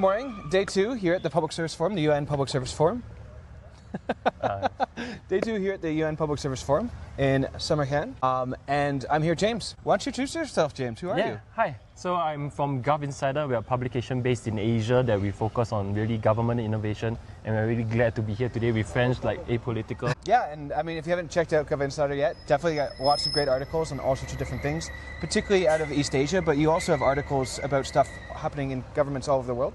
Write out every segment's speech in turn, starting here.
morning. Day 2 here at the Public Service Forum, the UN Public Service Forum. Day 2 here at the UN Public Service Forum in Samarkand. And I'm here, James. Why don't you introduce yourself, James? Who are you? Hi. So I'm from GovInsider. We're a publication based in Asia that we focus on really government innovation, and we're really glad to be here today with friends like Apolitical. Yeah, and I mean, if you haven't checked out GovInsider yet, definitely got lots of great articles on all sorts of different things, particularly out of East Asia, but you also have articles about stuff happening in governments all over the world.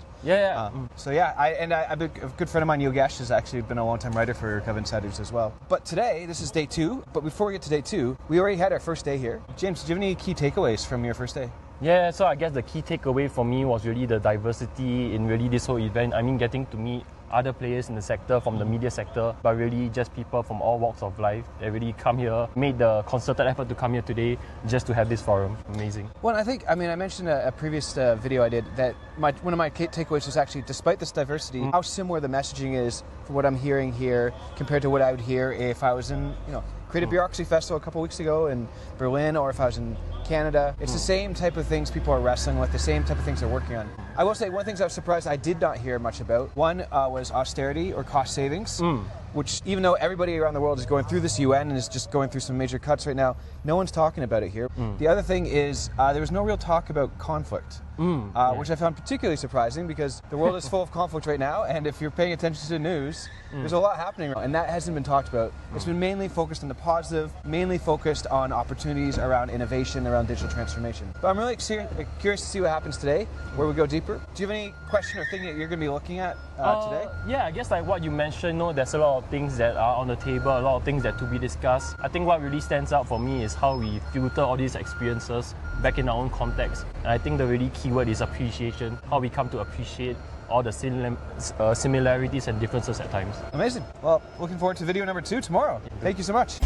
So a good friend of mine, Yogesh, has actually been a long-time writer for GovInsiders as well. But today, this is day 2, but before we get to day 2, we already had our first day here. James, do you have any key takeaways from your first day? Yeah, so I guess the key takeaway for me was really the diversity in really this whole event. I mean, getting to meet other players in the sector, from the media sector, but really just people from all walks of life that really come here, made the concerted effort to come here today just to have this forum. Amazing. Well, I mentioned a previous video I did that one of my takeaways was actually, despite this diversity, how similar the messaging is for what I'm hearing here compared to what I would hear if I was in, Creative Bureaucracy Festival a couple weeks ago in Berlin, or if I was in Canada. It's the same type of things people are wrestling with, the same type of things they're working on. I will say one thing I was surprised I did not hear much about. One was austerity or cost savings, which even though everybody around the world is going through this UN and is just going through some major cuts right now, no one's talking about it here. The other thing is there was no real talk about conflict, which I found particularly surprising because the world is full of conflict right now, and if you're paying attention to the news, there's a lot happening, and that hasn't been talked about. It's been mainly focused on the positive, mainly focused on opportunities around innovation, around digital transformation. But I'm really curious to see what happens today, where we go deeper. Do you have any question or thing that you're going to be looking at today? Yeah, I guess like what you mentioned, there's a lot of things that are on the table, a lot of things that to be discussed. I think what really stands out for me is how we filter all these experiences back in our own context. And I think the really key word is appreciation, how we come to appreciate all the similarities and differences at times. Amazing. Well, looking forward to video number 2 tomorrow. Thank you so much.